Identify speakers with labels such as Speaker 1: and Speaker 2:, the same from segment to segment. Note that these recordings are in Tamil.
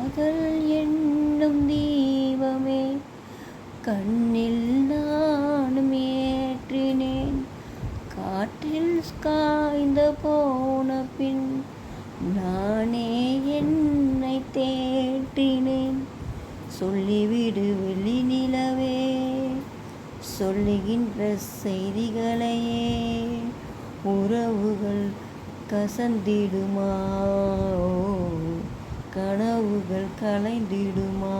Speaker 1: காதல் என்னும் தீபமே கண்ணில் நானும் ஏற்றினேன். காற்றில் காய்ந்த போன பின் நானே என்னை தேற்றினேன். சொல்லிவிடு வெள்ளி நிலவே, சொல்லுகின்ற செய்திகளையே. உறவுகள் கசந்திடுமா, கனவுகள் கலைந்திடுமா?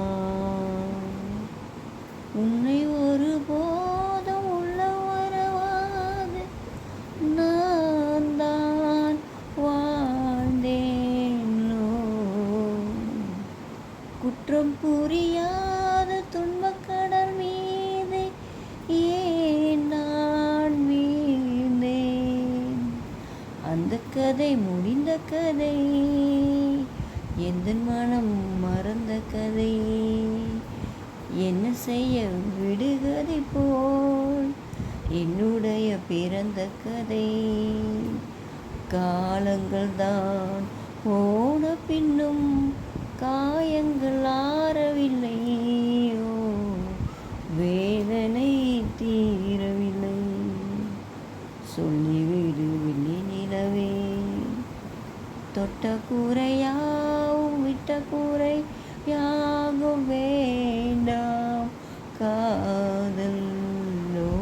Speaker 1: உன்னை ஒரு போதும் உள்ள வரவாது நான் தான் வாழ்ந்தேனோ. குற்றம் புரியாத துன்பக்கடல் மீது ஏன் நான் வீழ்ந்தேன்? அந்த கதை முடிந்த கதை, எந்தன் மனம் மறந்த கதை. என்ன செய்ய விடுகதை போல் என்னுடைய பிறந்த கதை. காலங்கள் தான் போன பின்னும் காயங்கள் ஆறவில்லையோ, வேதனை தீரவில்லை. சொல்லிவிடு வெள்ளி நிலவே, தொட்ட கூரையாவும் விட்ட கூரை யாகும் வேண்டாம் காதலோ.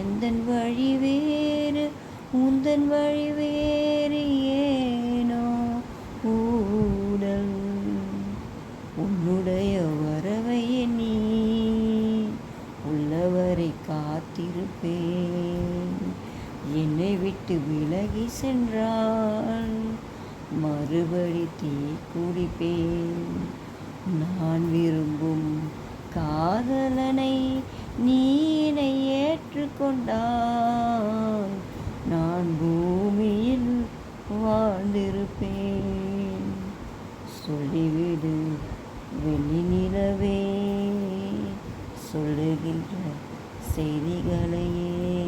Speaker 1: எந்தன் வழி வேறு உந்தன் வழி வேறு ஏனோ ஊடல். உன்னுடைய வரவை எண்ணி உள்ளவரை காத்திருப்பேன். என்னை விட்டு விலகி சென்றால் மறுபடி தீ குடிப்பேன். நான் விரும்பும் காதலனை நீ என்னை ஏற்றுக்கொண்டால் நான் பூமியில் வாழ்ந்திருப்பேன். சொல்லிவிடு வெள்ளி நிலவே, சொல்லுகின்ற செய்திகளையே.